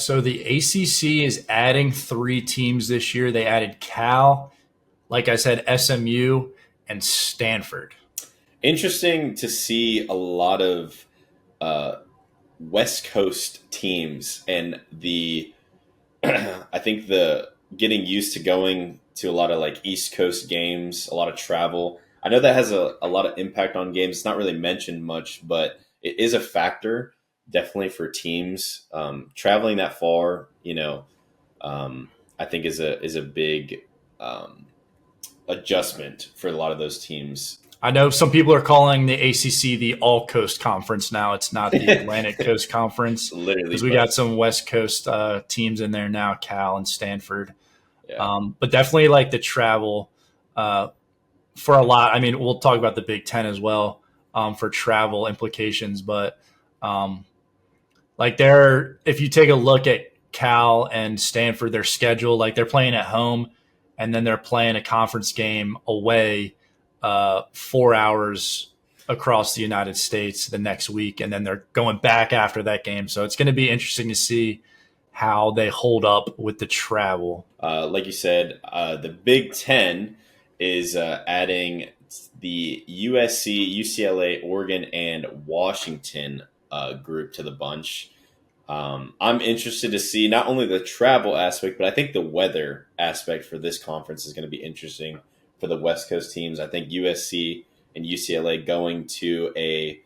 So the ACC is adding 3 teams this year. They added Cal, like I said, SMU, and Stanford. Interesting to see a lot of uh, West Coast teams and the I think the getting used to going to a lot of like East Coast games, a lot of travel. I know that has a lot of impact on games. It's not really mentioned much, but it is a factor definitely for teams traveling that far. I think is a big um, adjustment for a lot of those teams. I know some people are calling the ACC the All Coast Conference now. It's not the Atlantic Coast Conference Literally, because we got some West Coast teams in there now, Cal and Stanford. yeah. But definitely like the travel for a lot. I mean, we'll talk about the Big Ten as well for travel implications. But like if you take a look at Cal and Stanford, their schedule, like they're playing at home and then they're playing a conference game away 4 hours across the United States the next week, and then they're going back after that game. So it's going to be interesting to see how they hold up with the travel. Like you said, the Big Ten is adding the USC, UCLA, Oregon, and Washington group to the bunch. I'm interested to see not only the travel aspect, but I think the weather aspect for this conference is going to be interesting for the West Coast teams. I think USC and UCLA going to a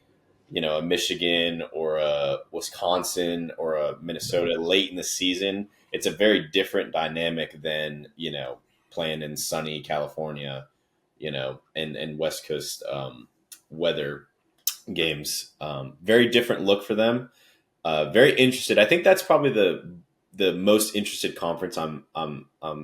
Michigan or a Wisconsin or a Minnesota late in the season, it's a very different dynamic than playing in sunny California, and West Coast weather games. Very different look for them. Very interested. I think that's probably the most interested conference I'm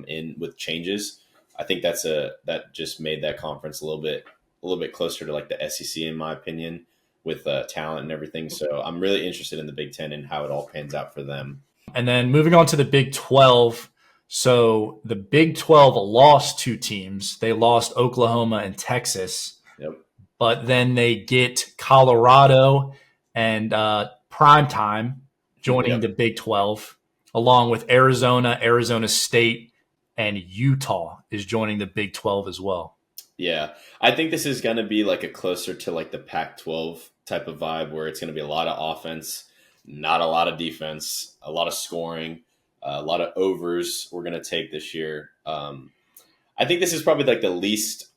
in with changes. I think that just made that conference a little bit closer to like the SEC in my opinion, with talent and everything. So I'm really interested in the Big Ten and how it all pans out for them. And then moving on to the Big 12. So the Big 12 lost 2 teams. They lost Oklahoma and Texas. Yep. But then they get Colorado and Primetime joining the Big 12, along with Arizona, Arizona State, and Utah is joining the Big 12 as well. Yeah, I think this is going to be like a closer to like the Pac-12 type of vibe where it's going to be a lot of offense, not a lot of defense, a lot of scoring, a lot of overs we're going to take this year. I think this is probably like the least,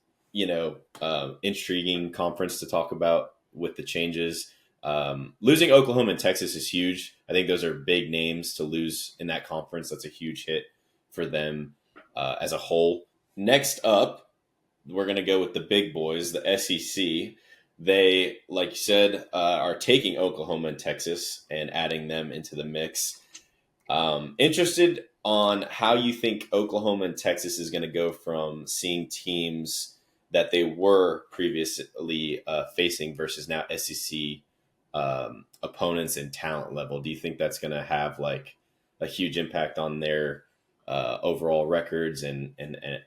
intriguing conference to talk about with the changes. Losing Oklahoma and Texas is huge. I think those are big names to lose in that conference. That's a huge hit for them as a whole. Next up, we're going to go with the big boys, the SEC. They, like you said, are taking Oklahoma and Texas and adding them into the mix. Interested on how you think Oklahoma and Texas is going to go from seeing teams that they were previously facing versus now SEC opponents and talent level. Do you think that's going to have like a huge impact on their overall records and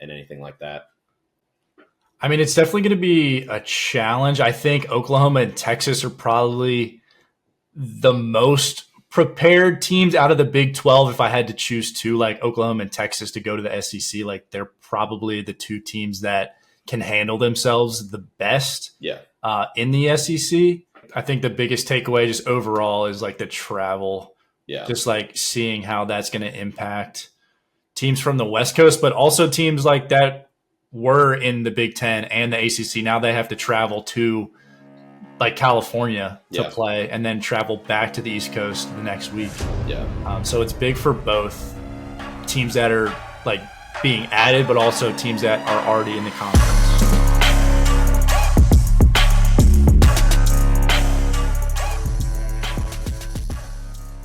anything like that? I mean, it's definitely going to be a challenge. I think Oklahoma and Texas are probably the most prepared teams out of the Big 12. If I had to choose 2, like Oklahoma and Texas to go to the SEC, like they're probably the 2 teams that can handle themselves the best in the SEC. I think the biggest takeaway just overall is like the travel, just like seeing how that's going to impact teams from the West Coast, but also teams like that were in the Big Ten and the ACC. Now they have to travel to like California to play and then travel back to the East Coast the next week. So it's big for both teams that are like being added, but also teams that are already in the conference.